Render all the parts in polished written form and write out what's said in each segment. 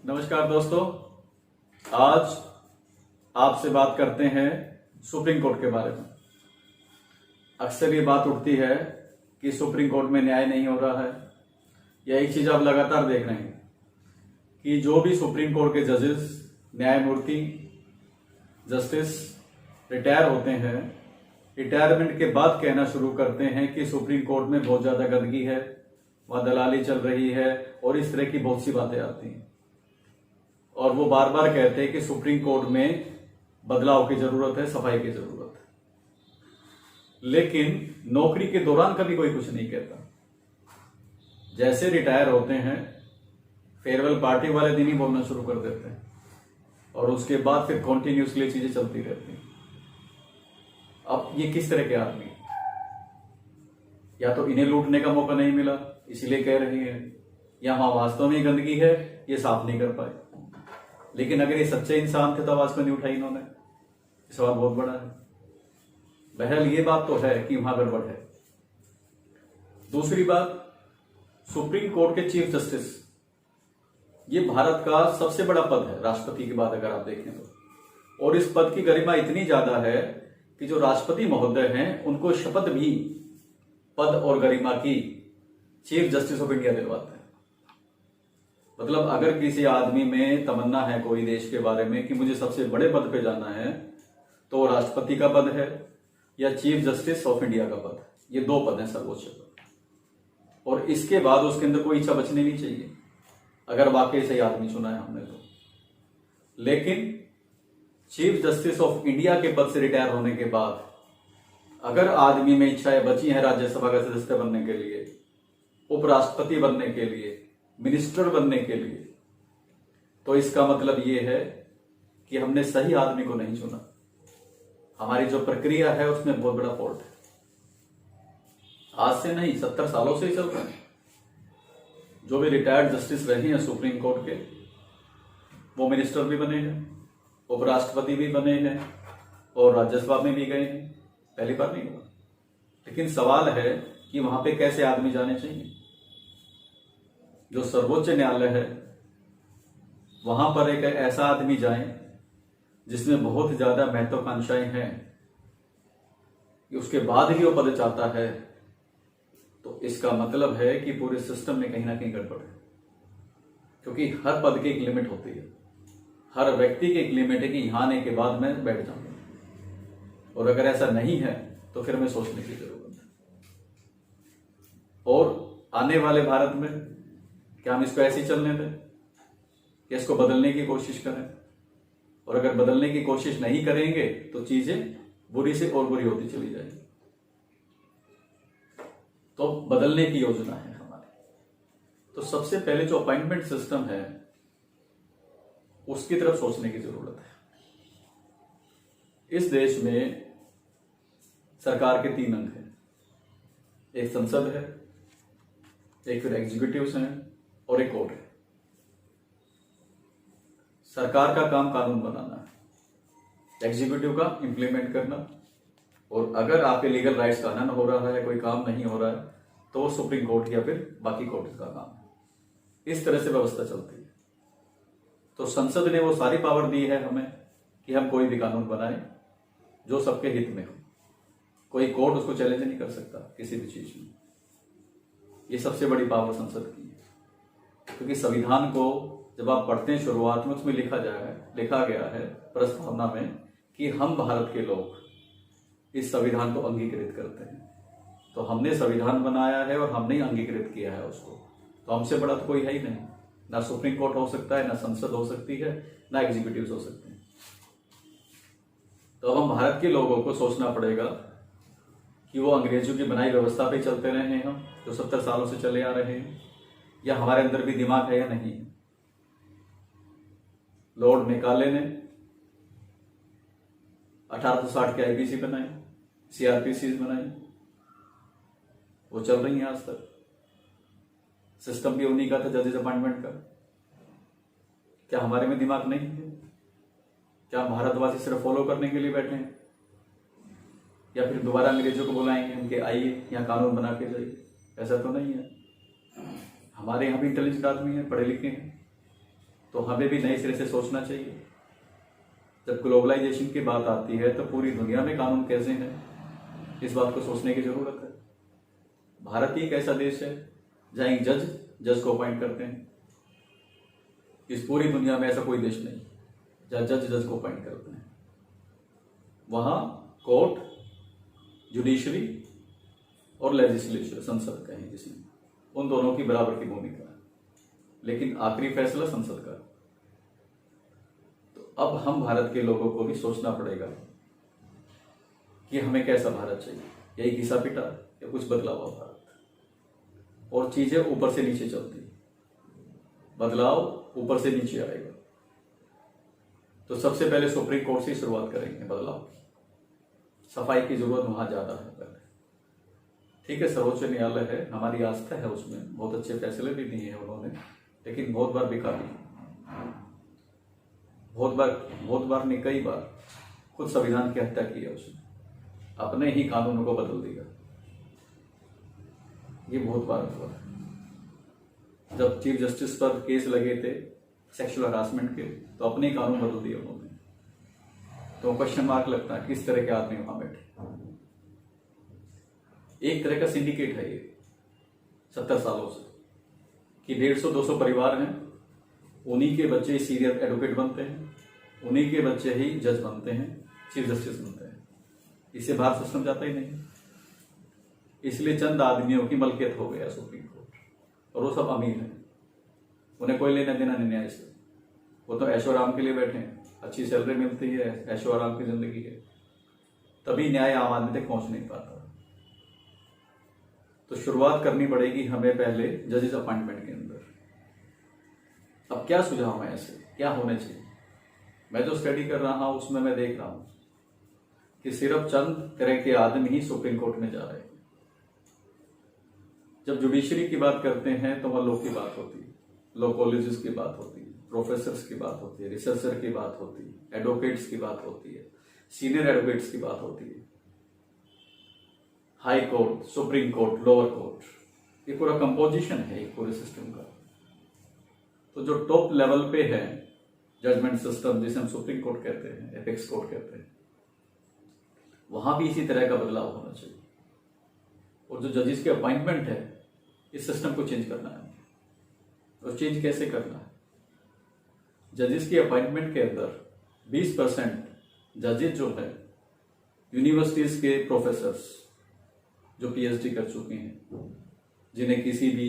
नमस्कार दोस्तों, आज आपसे बात करते हैं सुप्रीम कोर्ट के बारे में। अक्सर ये बात उठती है कि सुप्रीम कोर्ट में न्याय नहीं हो रहा है। यही चीज आप लगातार देख रहे हैं कि जो भी सुप्रीम कोर्ट के जजेस, न्यायमूर्ति, जस्टिस रिटायर होते हैं, रिटायरमेंट के बाद कहना शुरू करते हैं कि सुप्रीम कोर्ट में बहुत ज्यादा गंदगी है, वहां दलाली चल रही है और इस तरह की बहुत सी बातें आती हैं। और वो बार बार कहते हैं कि सुप्रीम कोर्ट में बदलाव की जरूरत है, सफाई की जरूरत है। लेकिन नौकरी के दौरान कभी कोई कुछ नहीं कहता। जैसे रिटायर होते हैं, फेयरवेल पार्टी वाले दिन ही बोलना शुरू कर देते हैं और उसके बाद फिर कॉन्टिन्यूसली चीजें चलती रहती हैं। अब ये किस तरह के आदमी, या तो इन्हें लूटने का मौका नहीं मिला इसीलिए कह रही है, या वहां वास्तव में गंदगी है, ये साफ नहीं कर पाए। लेकिन अगर ये सच्चे इंसान थे तब आज क्यों नहीं उठाई इन्होंने? सवाल बहुत बड़ा है। बहरहाल ये बात तो है कि वहां गड़बड़ है। दूसरी बात, सुप्रीम कोर्ट के चीफ जस्टिस, ये भारत का सबसे बड़ा पद है राष्ट्रपति के बाद, अगर आप देखें तो। और इस पद की गरिमा इतनी ज्यादा है कि जो राष्ट्रपति महोदय हैं उनको शपथ भी पद और गरिमा की चीफ जस्टिस ऑफ इंडिया दिलवाते हैं। मतलब अगर किसी आदमी में तमन्ना है कोई देश के बारे में कि मुझे सबसे बड़े पद पे जाना है, तो राष्ट्रपति का पद है या चीफ जस्टिस ऑफ इंडिया का पद। ये दो पद हैं सर्वोच्च पद, और इसके बाद उसके अंदर कोई इच्छा बचनी नहीं चाहिए अगर वाकई सही आदमी चुना है हमने तो। लेकिन चीफ जस्टिस ऑफ इंडिया के पद से रिटायर होने के बाद अगर आदमी में इच्छाएं बची हैं राज्यसभा का सदस्य बनने के लिए, उपराष्ट्रपति बनने के लिए, मिनिस्टर बनने के लिए, तो इसका मतलब यह है कि हमने सही आदमी को नहीं चुना। हमारी जो प्रक्रिया है उसमें बहुत बड़ा फॉल्ट है। आज से नहीं, 70 सालों से ही चल रहा है। जो भी रिटायर्ड जस्टिस रहे हैं सुप्रीम कोर्ट के, वो मिनिस्टर भी बने हैं, उपराष्ट्रपति भी बने हैं और राज्यसभा में भी गए हैं। पहली बार नहीं हुआ। लेकिन सवाल है कि वहां पे कैसे आदमी जाने चाहिए। जो सर्वोच्च न्यायालय है वहां पर एक ऐसा आदमी जाए जिसमें बहुत ज्यादा महत्वाकांक्षाएं हैं कि उसके बाद ही वो पद चाहता है, तो इसका मतलब है कि पूरे सिस्टम में कहीं ना कहीं गड़बड़ है। क्योंकि हर पद की एक लिमिट होती है, हर व्यक्ति की एक लिमिट है कि यहां आने के बाद मैं बैठ जाऊंगा। और अगर ऐसा नहीं है तो फिर हमें सोचने की जरूरत है। और आने वाले भारत में क्या हम इसको ऐसे ही चलने दें कि इसको बदलने की कोशिश करें? और अगर बदलने की कोशिश नहीं करेंगे तो चीजें बुरी से और बुरी होती चली जाएगी। तो बदलने की योजना है हमारी। तो सबसे पहले जो अपॉइंटमेंट सिस्टम है उसकी तरफ सोचने की जरूरत है। इस देश में सरकार के 3 अंग हैं। एक संसद है, एक फिर एग्जीक्यूटिव्स हैं और एक कोर्ट है। सरकार का काम कानून बनाना है, एग्जीक्यूटिव का इंप्लीमेंट करना, और अगर आपके लीगल राइट्स का हनन हो रहा है, कोई काम नहीं हो रहा है, तो वो सुप्रीम कोर्ट या फिर बाकी कोर्ट का काम है। इस तरह से व्यवस्था चलती है। तो संसद ने वो सारी पावर दी है हमें कि हम कोई भी कानून बनाएं जो सबके हित में हो। कोई कोर्ट उसको चैलेंज नहीं कर सकता किसी भी चीज में। ये सबसे बड़ी पावर संसद की है। क्योंकि संविधान को जब आप पढ़ते हैं शुरुआत में, उसमें लिखा गया है प्रस्तावना में कि हम भारत के लोग इस संविधान को अंगीकृत करते हैं। तो हमने संविधान बनाया है और हमने ही अंगीकृत किया है उसको। तो हमसे बड़ा तो कोई है ही नहीं। ना सुप्रीम कोर्ट हो सकता है, ना संसद हो सकती है, ना एग्जीक्यूटिव हो सकते हैं। तो अब हम भारत के लोगों को सोचना पड़ेगा कि वो अंग्रेजों की बनाई व्यवस्था पे चलते रहे हैं हम, जो 70 सालों से चले आ रहे हैं, या हमारे अंदर भी दिमाग है या नहीं। लॉर्ड मेकाले ने 1860 के आईपीसी बनाई, सीआरपीसी बनाई, वो चल रही हैं आज तक। सिस्टम भी उन्हीं का था, जजेस अपॉइंटमेंट का। क्या हमारे में दिमाग नहीं है? क्या भारतवासी सिर्फ फॉलो करने के लिए बैठे हैं, या फिर दोबारा अंग्रेजों को बुलाएंगे उनके आइए यहाँ कानून बना के जाइए? ऐसा तो नहीं है। हमारे यहाँ भी इंटेलिजेंट आदमी है, पढ़े लिखे हैं। तो हमें भी नए सिरे से सोचना चाहिए। जब ग्लोबलाइजेशन की बात आती है तो पूरी दुनिया में कानून कैसे हैं, इस बात को सोचने की जरूरत है। भारत ही एक ऐसा देश है जहां एक जज को अपॉइंट करते हैं। इस पूरी दुनिया में ऐसा कोई देश नहीं जहां जज को अपॉइंट करते हैं। वहां कोर्ट, जुडिशरी और लेजिस्लेचर, संसद कहें जिसमें, उन दोनों की बराबर की भूमिका है, लेकिन आखिरी फैसला संसद का। तो अब हम भारत के लोगों को भी सोचना पड़ेगा कि हमें कैसा भारत चाहिए, यही घिसा पिटा या कुछ बदला हुआ भारत। और चीजें ऊपर से नीचे चलती, बदलाव ऊपर से नीचे आएगा। तो सबसे पहले सुप्रीम कोर्ट से शुरुआत करेंगे बदलाव की। सफाई की जरूरत वहां ज्यादा है पहले। ठीक है, सर्वोच्च न्यायालय है, हमारी आस्था है उसमें, बहुत अच्छे फैसले भी दिए हैं उन्होंने, लेकिन बहुत बार बिका भी, बहुत बार नहीं, कई बार खुद संविधान की हत्या की है उसने, अपने ही कानूनों को बदल दिया। ये बहुत बार हुआ है। जब चीफ जस्टिस पर केस लगे थे सेक्सुअल हरासमेंट के, तो अपने ही कानून बदल दिए उन्होंने। तो क्वेश्चन मार्क लगता है किस तरह के आदमी वहां बैठे। एक तरह का सिंडिकेट है ये 70 सालों से, कि 150-200 परिवार हैं, उन्हीं के बच्चे सीनियर एडवोकेट बनते हैं, उन्हीं के बच्चे ही जज बनते हैं, चीफ जस्टिस बनते हैं। इससे बाहर सिस्टम जाता ही नहीं। इसलिए चंद आदमियों की मलकियत हो गया सुप्रीम कोर्ट, और वो सब अमीर हैं, उन्हें कोई लेना देना नहीं न्याय से। वो तो ऐशो आराम के लिए बैठे हैं, अच्छी सैलरी मिलती है, ऐशो आराम की जिंदगी है, तभी न्याय आम आदमी तक पहुंच नहीं पाता। तो शुरुआत करनी पड़ेगी हमें पहले जजेस अपॉइंटमेंट के अंदर। अब क्या सुझाव है, ऐसे क्या होने चाहिए? मैं जो स्टडी कर रहा हूं उसमें मैं देख रहा हूं कि सिर्फ चंद तरह के आदमी ही सुप्रीम कोर्ट में जा रहे हैं। जब जुडिशरी की बात करते हैं तो वह लॉ की बात होती है, लॉ कॉलेजेस की बात होती है, प्रोफेसर्स की बात होती है, रिसर्चर की बात होती है, एडवोकेट्स की बात होती है, सीनियर एडवोकेट्स की बात होती है, high court, supreme court, lower court, ये पूरा कंपोजिशन है एक पूरे सिस्टम का। तो जो टॉप लेवल पे है जजमेंट सिस्टम, जिसे हम सुप्रीम कोर्ट कहते हैं, एपेक्स कोर्ट कहते हैं, वहां भी इसी तरह का बदलाव होना चाहिए। और जो जजेस के अपॉइंटमेंट है, इस सिस्टम को चेंज करना है। और चेंज कैसे करना है? जजेस की अपॉइंटमेंट के अंदर 20% जजेस जो है यूनिवर्सिटीज के प्रोफेसर्स जो पीएचडी कर चुके हैं, जिन्हें किसी भी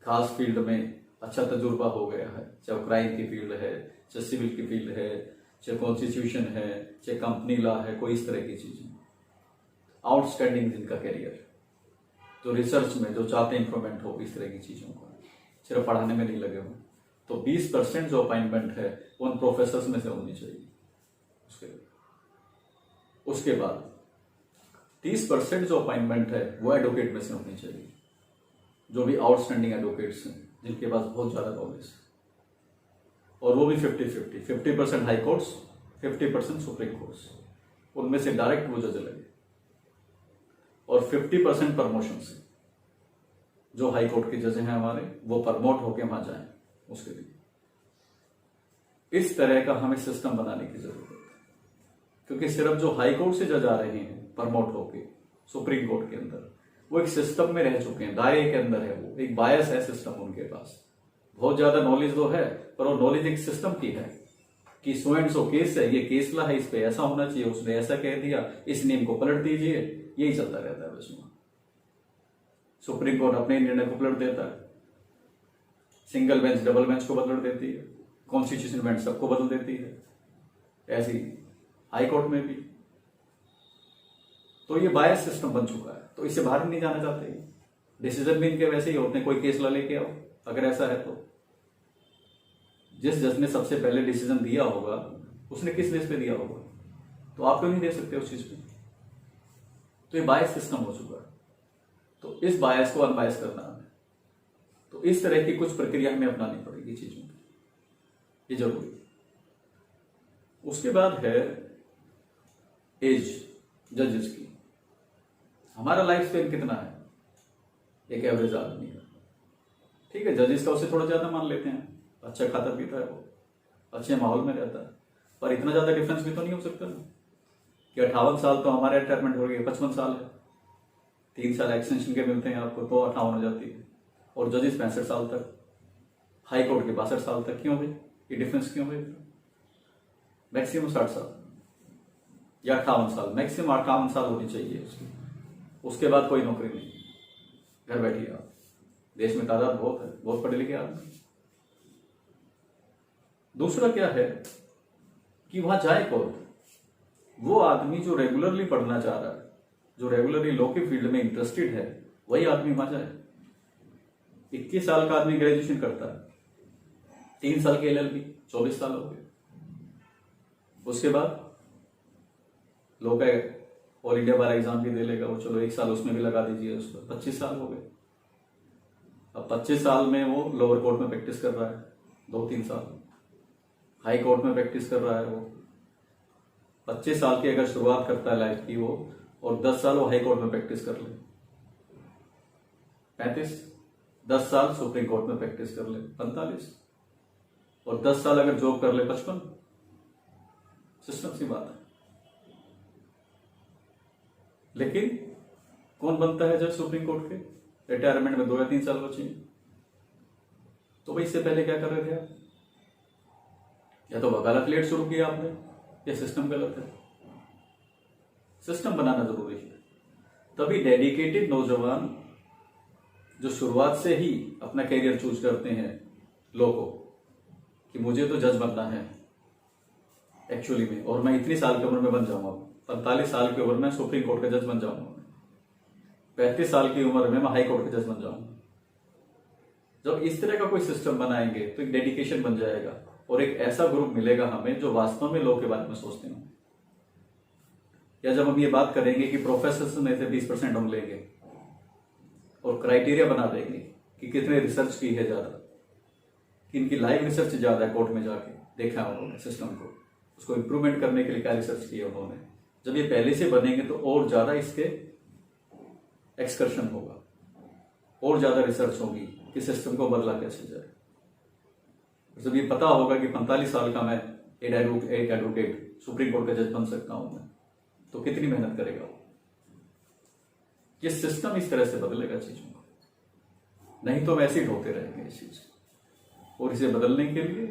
खास फील्ड में अच्छा तजुर्बा हो गया है, चाहे क्राइम की फील्ड है, चाहे सिविल की फील्ड है, चाहे कॉन्स्टिट्यूशन है, चाहे कंपनी लॉ है, कोई इस तरह की चीजें, आउटस्टैंडिंग जिनका कैरियर, जो रिसर्च में जो चाहते इंप्रूवमेंट हो इस तरह की चीजों को, सिर्फ पढ़ाने में नहीं लगे हो, तो 20% जो अपॉइंटमेंट है उन प्रोफेसर्स में से होनी चाहिए। उसके बाद 30% जो अपॉइंटमेंट है वो एडवोकेट में से होनी चाहिए, जो भी आउटस्टैंडिंग एडवोकेट्स हैं, जिनके पास बहुत ज्यादा नॉलेज है। और वो भी 50-50, 50% हाई कोर्ट्स, 50% सुप्रीम कोर्ट्स, उनमें से डायरेक्ट वो जज लगे। और 50% प्रमोशन से, जो हाई कोर्ट के जज हैं हमारे, वो प्रमोट होके वहां जाएं उसके लिए। इस तरह का हमें सिस्टम बनाने की जरूरत है, क्योंकि सिर्फ जो हाई कोर्ट से जज आ रहे हैं प्रमोट होके सुप्रीम कोर्ट के अंदर, वो एक सिस्टम में रह चुके हैं, दायरे के अंदर है, वो एक बायस है सिस्टम उनके पास। बहुत ज्यादा नॉलेज तो है, पर वो नॉलेज एक सिस्टम की है कि सो एंड सो केस है, ये केस ला है, इस पे ऐसा होना चाहिए, उसने ऐसा कह दिया, इस नियम को पलट दीजिए, यही चलता रहता है बस। सुप्रीम कोर्ट अपने निर्णय को पलट देता है, सिंगल बेंच डबल बेंच को बदल देती है, कॉन्स्टिट्यूशन बेंच सबको बदल देती है, ऐसी हाई कोर्ट में भी। तो ये बायस सिस्टम बन चुका है, तो इससे बाहर नहीं जाना चाहते। डिसीजन भी इनके वैसे ही होते हैं, कोई केस ला लेके आओ, अगर ऐसा है तो जिस जज ने सबसे पहले डिसीजन दिया होगा उसने किस बेस पे दिया होगा, तो आप क्यों नहीं दे सकते उस चीज पे? तो ये बायस सिस्टम हो चुका है। तो इस बायस को अनबायस करना है, तो इस तरह की कुछ प्रक्रिया हमें अपनानी पड़ेगी चीजों की, ये जरूरी। उसके बाद है एज जजेस की। हमारा लाइफ स्पेन कितना है एक एवरेज आदमी का? ठीक है, जजेस का उससे थोड़ा ज्यादा मान लेते हैं, अच्छा खाता पीता है वो, अच्छे माहौल में रहता है। पर इतना ज्यादा डिफरेंस भी तो नहीं हो सकता ना कि 58 साल तो हमारे रिटायरमेंट हो गई, 55 साल है, 3 साल एक्सटेंशन के मिलते हैं आपको तो 58 हो जाती है, और जजेस 65 साल तक, हाई कोर्ट के 62 साल तक। क्यों भाई ये डिफरेंस क्यों भाई? मैक्सिमम 60 साल या 58 साल, मैक्सिमम 58 साल होनी चाहिए उसकी, उसके बाद कोई नौकरी नहीं, घर बैठिए आप। देश में तादाद बहुत है, बहुत पढ़े लिखे आदमी। दूसरा क्या है कि वहां जाए कौन? वो आदमी जो रेगुलरली पढ़ना चाह रहा है, जो रेगुलरली लॉ के फील्ड में इंटरेस्टेड है, वही आदमी वहां जाए। 21 साल का आदमी ग्रेजुएशन करता है, 3 साल के LLB, 24 साल हो गए। उसके बाद लॉ का ऑल इंडिया बार एग्जाम भी दे लेगा वो, चलो 1 साल उसमें भी लगा दीजिए, उस पर 25 साल हो गए। अब 25 साल में वो लोअर कोर्ट में प्रैक्टिस कर रहा है, 2-3 साल हाई कोर्ट में प्रैक्टिस कर रहा है वो। 25 साल की अगर शुरुआत करता है लाइफ की वो, और 10 साल वो हाई कोर्ट में प्रैक्टिस कर ले, 35, 10 साल सुप्रीम कोर्ट में प्रैक्टिस कर ले, 45, और 10 साल अगर जॉब कर ले, 55। सिस्टम सी बात है। लेकिन कौन बनता है जज सुप्रीम कोर्ट के? रिटायरमेंट में 2 या 3 साल बचे, तो भाई इससे पहले क्या कर रहे थे आप? या तो वकालत लेट शुरू किया आपने, या सिस्टम गलत है। सिस्टम बनाना जरूरी है, तभी डेडिकेटेड नौजवान जो शुरुआत से ही अपना करियर चूज करते हैं लॉ को, कि मुझे तो जज बनना है एक्चुअली में, और मैं इतनी साल की उम्र में बन जाऊंगा, 45 साल की उम्र में सुप्रीम कोर्ट का जज बन जाऊंगा, 35 साल की उम्र में मैं हाई कोर्ट का जज बन जाऊंगा। जब इस तरह का कोई सिस्टम बनाएंगे तो एक डेडिकेशन बन जाएगा, और एक ऐसा ग्रुप मिलेगा हमें जो वास्तव में लॉ के बारे में सोचते हैं। या जब हम ये बात करेंगे कि प्रोफेसर में से 20% हम लेंगे, और क्राइटेरिया बना देंगे कि कितने रिसर्च की है ज्यादा, कि इनकी लाइव रिसर्च ज्यादा है, कोर्ट में जाके देखा उन्होंने सिस्टम को, उसको इंप्रूवमेंट करने के लिए क्या रिसर्च किया उन्होंने। जब ये पहले से बनेंगे तो और ज्यादा इसके एक्सकर्शन होगा, और ज्यादा रिसर्च होगी कि सिस्टम को बदला कैसे जाए। जब ये पता होगा कि 45 साल का मैं एक एडवोकेट सुप्रीम कोर्ट का जज बन सकता हूं मैं, तो कितनी मेहनत करेगा वो। ये सिस्टम इस तरह से बदलेगा चीजों को, नहीं तो वैसे ही ढोते रहेंगे इस चीज को। और इसे बदलने के लिए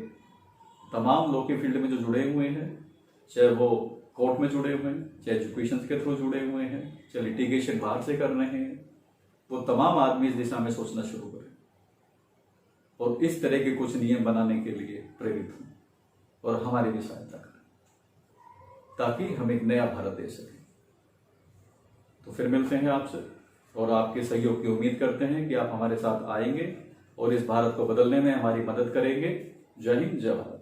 तमाम लोग के फील्ड में जो जुड़े हुए हैं, चाहे वो कोर्ट में जुड़े हुए हैं, चाहे एजुकेशन के थ्रू जुड़े हुए हैं, चाहे लिटिगेशन बाहर से कर रहे हैं, वो तमाम आदमी इस दिशा में सोचना शुरू करें और इस तरह के कुछ नियम बनाने के लिए प्रेरित हों और हमारी भी सहायता करें, ताकि हम एक नया भारत दे सकें। तो फिर मिलते हैं आपसे, और आपके सहयोग की उम्मीद करते हैं कि आप हमारे साथ आएंगे और इस भारत को बदलने में हमारी मदद करेंगे। जय हिंद, जय भारत।